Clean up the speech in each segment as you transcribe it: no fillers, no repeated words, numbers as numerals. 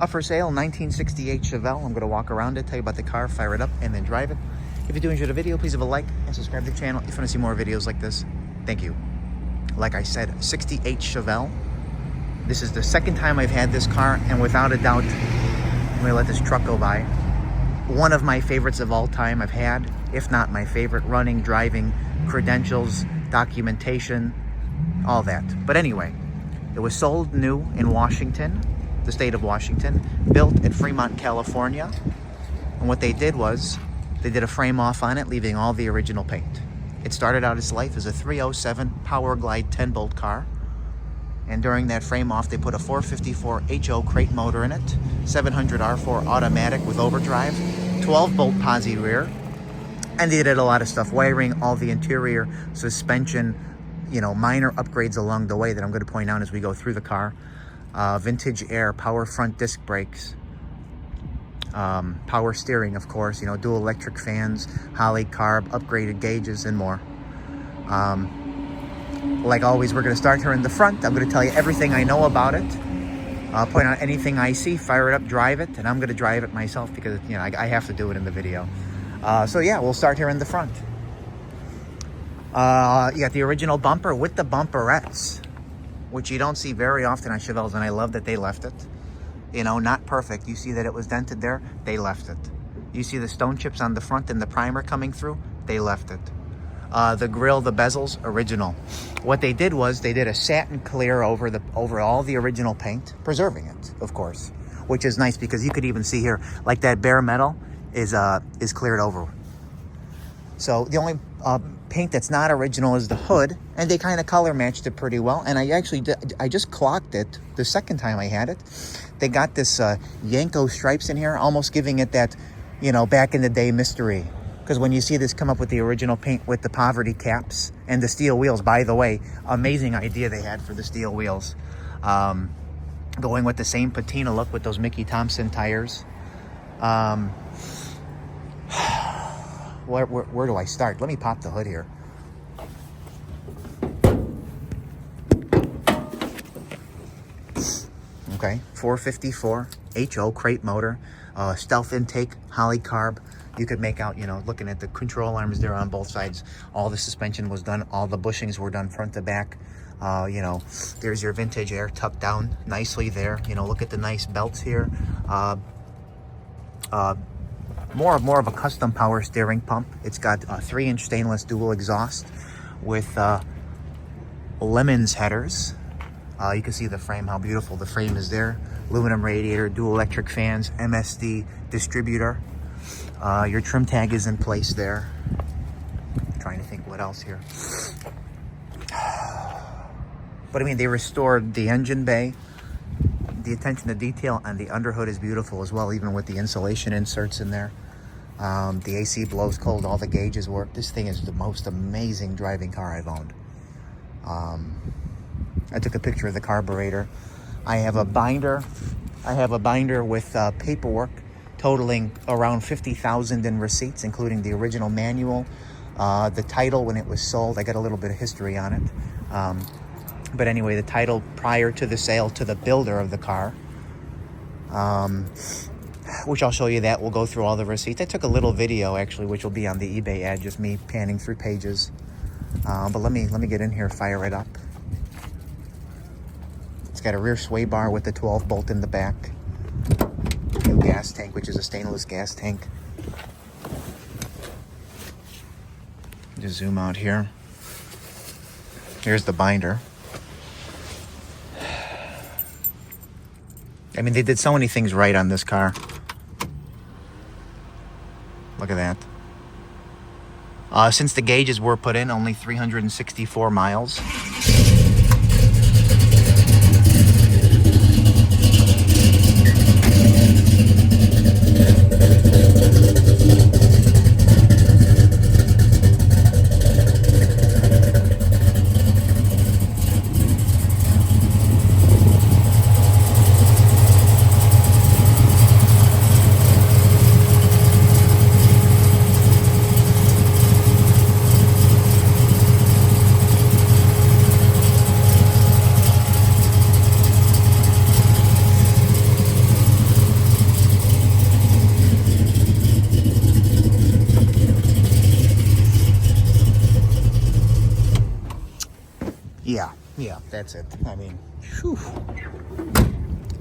Up for sale, 1968 Chevelle. I'm going to walk around it, tell you about the car, fire it up, and then drive it. If you do enjoy the video, please leave a like and subscribe to the channel if you want to see more videos like this. Thank you. Like I said, 68 Chevelle. This is the second time I've had this car, and without a doubt, I'm going to let this truck go by. One of my favorites of all time I've had, if not my favorite, running, driving, credentials, documentation, all that. But anyway, it was sold new in Washington, the state of Washington, built in Fremont, California. And what they did was, they did a frame off on it, leaving all the original paint. It started out its life as a 307 Power Glide 10-bolt car. And during that frame off, they put a 454 HO crate motor in it, 700 R4 automatic with overdrive, 12-bolt posi rear. And they did a lot of stuff, wiring, all the interior, suspension, you know, minor upgrades along the way that I'm going to point out as we go through the car. Vintage air, power front disc brakes, power steering, of course, you know, dual electric fans, Holley carb, upgraded gauges, and more. Like always, we're going to start here in the front. I'm going to tell you everything I know about it. Point out anything I see, fire it up, drive it, and I'm going to drive it myself because, you know, I have to do it in the video. So yeah, we'll start here in the front. You got the original bumper with the bumperettes, which you don't see very often on Chevelles, and I love that they left it. You know, not perfect. You see that it was dented there? They left it. You see the stone chips on the front and the primer coming through? They left it. The grille, the bezels, original. What they did was they did a satin clear over all the original paint, preserving it, of course, which is nice because you could even see here, like that bare metal is cleared over. So the only paint that's not original is the hood, and they kind of color matched it pretty well. And I just clocked it the second time I had it. They got this Yanko stripes in here, almost giving it that, you know, back in the day mystery. Because when you see this come up with the original paint with the poverty caps and the steel wheels, by the way, amazing idea they had for the steel wheels. Going with the same patina look with those Mickey Thompson tires. Where do I start? Let me pop the hood here. Okay, 454 HO crate motor, stealth intake, Holley carb. You could make out, you know, looking at the control arms there on both sides, all the suspension was done, all the bushings were done front to back. You know, there's your vintage air tucked down nicely there. You know, look at the nice belts here. More of a custom power steering pump. It's got a 3-inch stainless dual exhaust with lemons headers. You can see the frame, how beautiful the frame is there. Aluminum radiator, dual electric fans, MSD distributor. Your trim tag is in place there. I'm trying to think what else here. But I mean, they restored the engine bay. The attention to detail on the underhood is beautiful as well, even with the insulation inserts in there. The AC blows cold, all the gauges work. This thing is the most amazing driving car I've owned. I took a picture of the carburetor. I have a binder with paperwork totaling around 50,000 in receipts, including the original manual, the title when it was sold. I got a little bit of history on it. But anyway, the title prior to the sale to the builder of the car, which I'll show you that. We'll go through all the receipts. I took a little video, actually, which will be on the eBay ad, just me panning through pages. But let me get in here, fire it up. It's got a rear sway bar with the 12-bolt in the back. New gas tank, which is a stainless gas tank. Just zoom out here. Here's the binder. I mean, they did so many things right on this car. Look at that. Since the gauges were put in, only 364 miles. that's it. I mean, whew.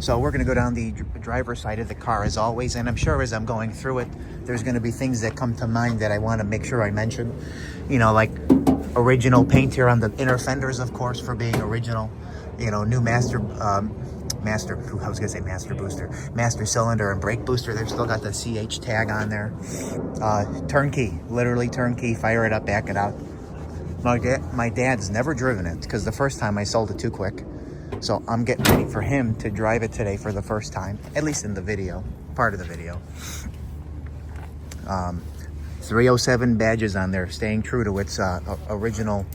So we're going to go down the driver's side of the car as always, and I'm sure as I'm going through it, there's going to be things that come to mind that I want to make sure I mention. You know, like original paint here on the inner fenders, of course, for being original. You know, new master cylinder and brake booster. They've still got the CH tag on there. Turnkey, literally turnkey. Fire it up, back it out. My dad's never driven it because the first time I sold it too quick. So I'm getting ready for him to drive it today for the first time, at least in the video, part of the video. 307 badges on there, staying true to its original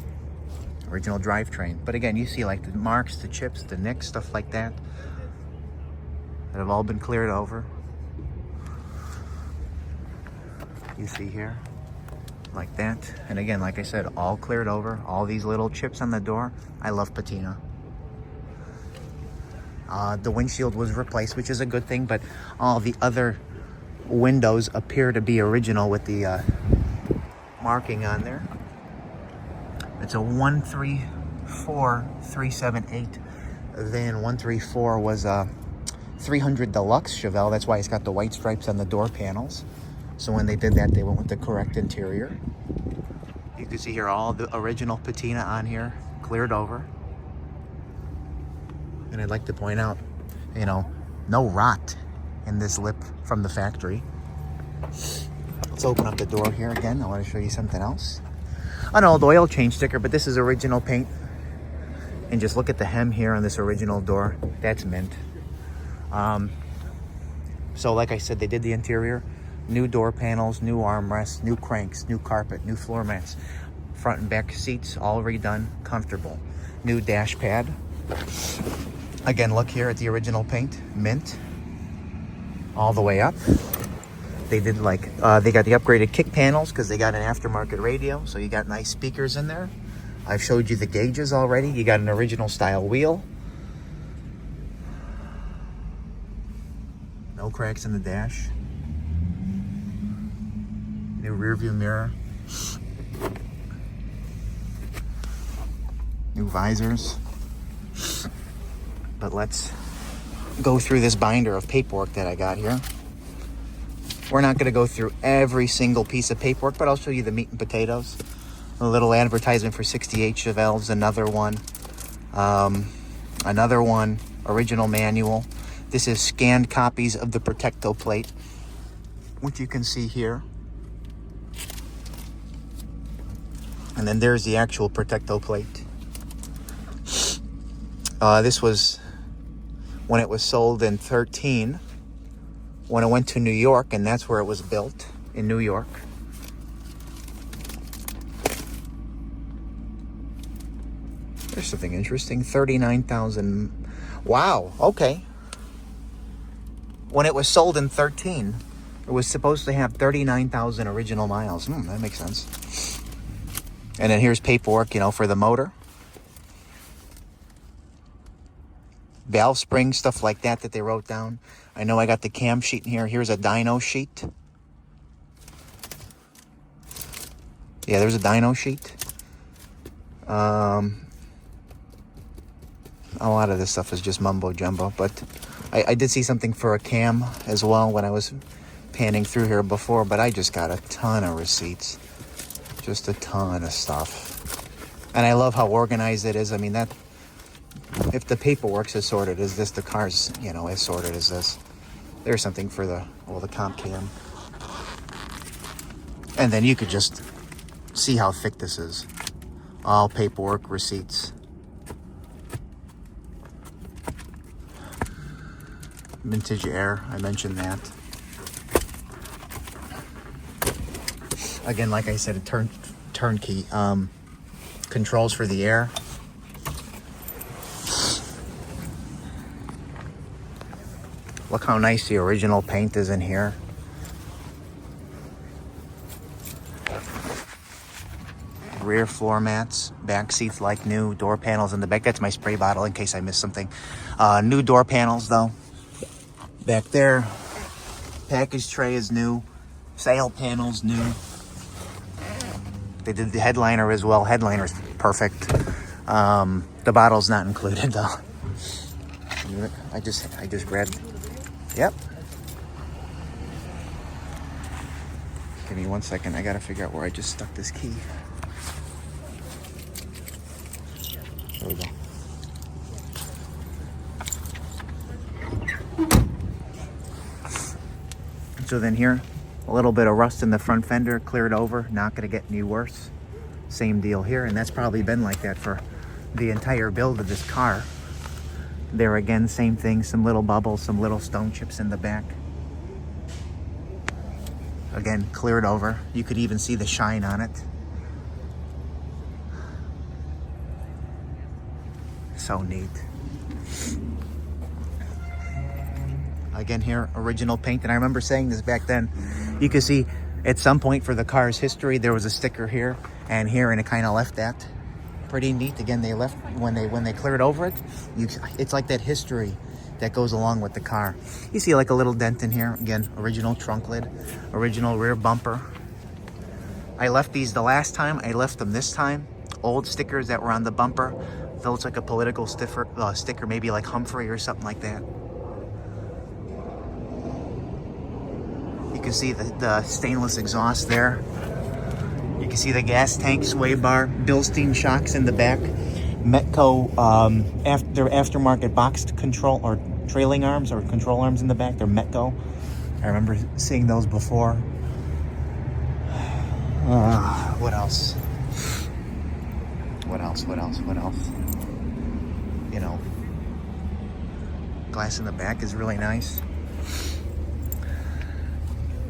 drivetrain. But again, you see like the marks, the chips, the nicks, stuff like that have all been cleared over. You see here, like that. And again, like I said, all cleared over. All these little chips on the door. I love patina. The windshield was replaced, which is a good thing, but all the other windows appear to be original with the marking on there. It's a 134378 van. 134 was a 300 Deluxe Chevelle. That's why it's got the white stripes on the door panels. So when they did that, they went with the correct interior. You can see here all the original patina on here, cleared over. And I'd like to point out, you know, no rot in this lip from the factory. Let's open up the door here again. I want to show you something else. An old oil change sticker, but this is original paint. And just look at the hem here on this original door. That's mint. So like I said, they did the interior. New door panels, new armrests, new cranks, new carpet, new floor mats. Front and back seats, all redone, comfortable. New dash pad. Again, look here at the original paint, mint, all the way up. They did like, they got the upgraded kick panels because they got an aftermarket radio, so you got nice speakers in there. I've showed you the gauges already. You got an original style wheel. No cracks in the dash. New rear view mirror. New visors. But let's go through this binder of paperwork that I got here. We're not going to go through every single piece of paperwork, but I'll show you the meat and potatoes. A little advertisement for 68 Chevelles, another one. Original manual. This is scanned copies of the Protecto plate, which you can see here. And then there's the actual Protecto plate. This was when it was sold in 13, when it went to New York, and that's where it was built, in New York. There's something interesting, 39,000. Wow, okay. When it was sold in 13, it was supposed to have 39,000 original miles. That makes sense. And then here's paperwork, you know, for the motor. Valve spring, stuff like that they wrote down. I know I got the cam sheet in here. Here's a dyno sheet. Yeah, there's a dyno sheet. A lot of this stuff is just mumbo jumbo, but I did see something for a cam as well when I was panning through here before, but I just got a ton of receipts. Just a ton of stuff. And I love how organized it is. I mean, that if the paperwork's as sorted as this, the car's, you know, as sorted as this. There's something for the comp cam. And then you could just see how thick this is. All paperwork, receipts. Vintage air, I mentioned that. Again, like I said, a turnkey. Controls for the air. Look how nice the original paint is in here. Rear floor mats, back seats like new, door panels in the back. That's my spray bottle in case I missed something. New door panels though. Back there, package tray is new. Sail panels new. They did the headliner as well. Headliner's perfect. The bottle's not included though. I just grabbed. Yep. Give me 1 second. I gotta figure out where I just stuck this key. There we go. So then here, a little bit of rust in the front fender, cleared over, not gonna get any worse. Same deal here, and that's probably been like that for the entire build of this car. There again, same thing, some little bubbles, some little stone chips in the back. Again, cleared over. You could even see the shine on it. So neat. Again here, original paint. And I remember saying this back then. You could see at some point for the car's history, there was a sticker here and here, and it kind of left that. Pretty neat. Again, they left when they cleared over it. It's like that history that goes along with the car. You see like a little dent in here. Again, original trunk lid, original rear bumper. I left these the last time. I left them this time. Old stickers that were on the bumper. That looks like a political sticker, maybe like Humphrey or something like that. You can see the stainless exhaust there. You can see the gas tank, sway bar, Bilstein shocks in the back. Metco, they're aftermarket boxed control or trailing arms or control arms in the back. They're Metco. I remember seeing those before. What else? What else? You know, glass in the back is really nice.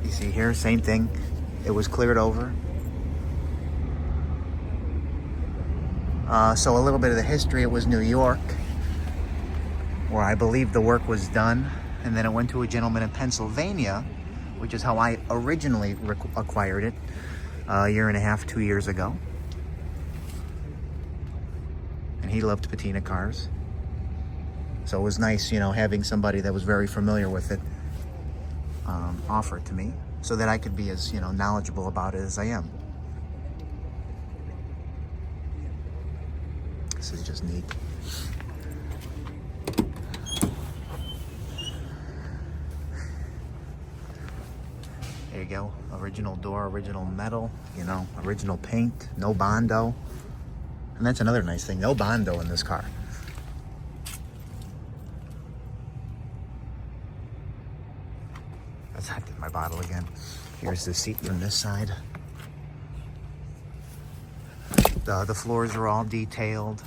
You see here, same thing. It was cleared over. So a little bit of the history, it was New York, where I believe the work was done. And then it went to a gentleman in Pennsylvania, which is how I originally acquired it a year and a half, 2 years ago. And he loved patina cars. So it was nice, you know, having somebody that was very familiar with it offer it to me so that I could be as, you know, knowledgeable about it as I am. This is just neat. There you go. Original door, original metal, you know, original paint, no Bondo. And that's another nice thing, no Bondo in this car. That's not my bottle again. Here's the seat from this side. The floors are all detailed.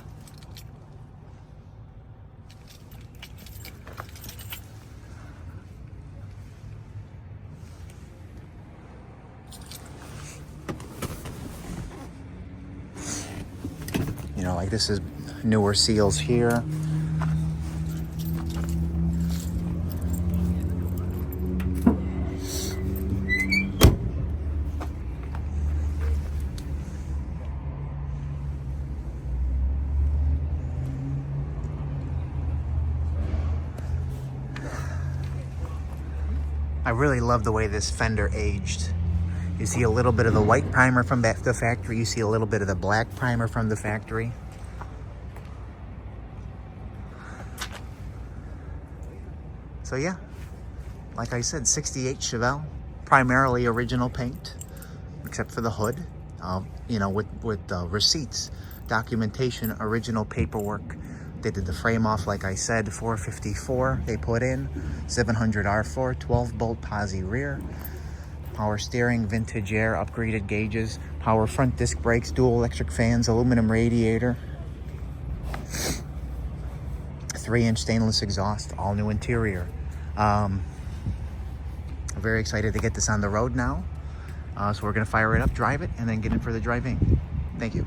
You know, like this is newer seals here. I really love the way this fender aged. You see a little bit of the white primer from the factory. You see a little bit of the black primer from the factory. So yeah, like I said, 68 Chevelle, primarily original paint, except for the hood. You know, with receipts, documentation, original paperwork. They did the frame off, like I said, 454 they put in, 700 R4, 12 bolt posi rear, power steering, vintage air, upgraded gauges, power front disc brakes, dual electric fans, aluminum radiator, 3-inch stainless exhaust, all new interior. I'm very excited to get this on the road now. So we're gonna fire it up, drive it, and then get in for the driving. Thank you.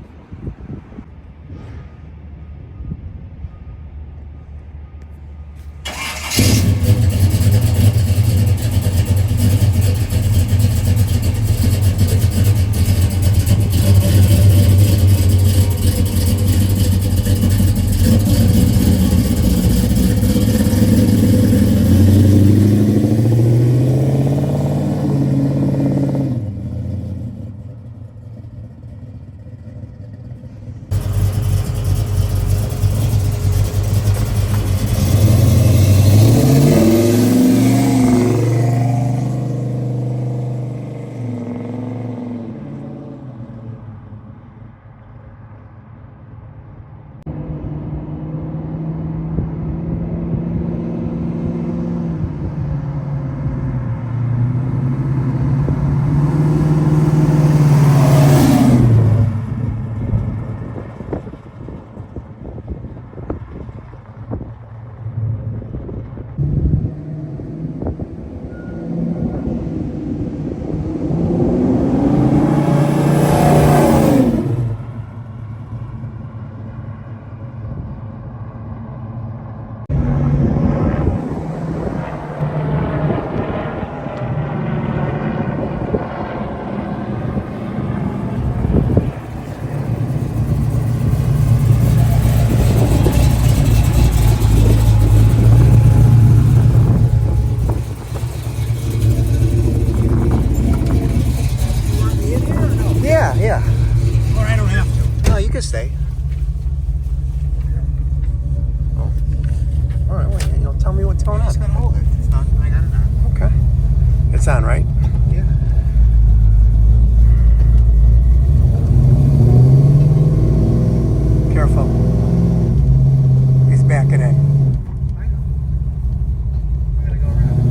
going Just on? gotta hold it. It's done. I got it on. Okay. It's on, right? Yeah. Careful. He's backing in. I know. I gotta go around.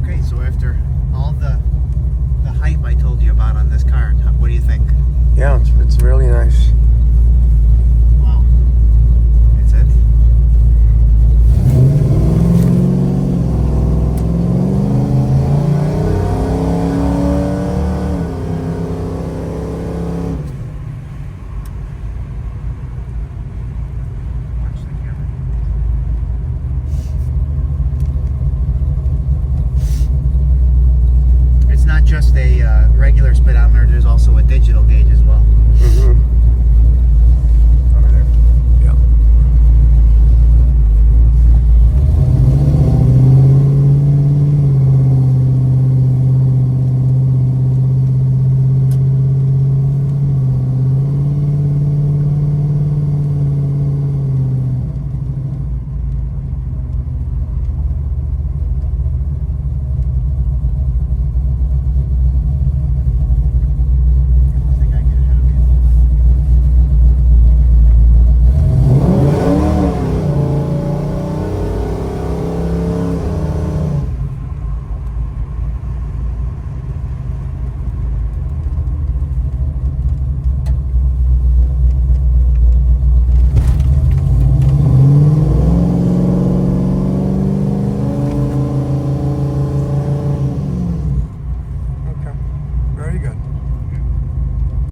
Okay, so after all the hype I told you about on this car, what do you think? Yeah, it's really nice. Wow. That's it? Watch the camera. It's not just a regular speedometer, there's also a digital gauge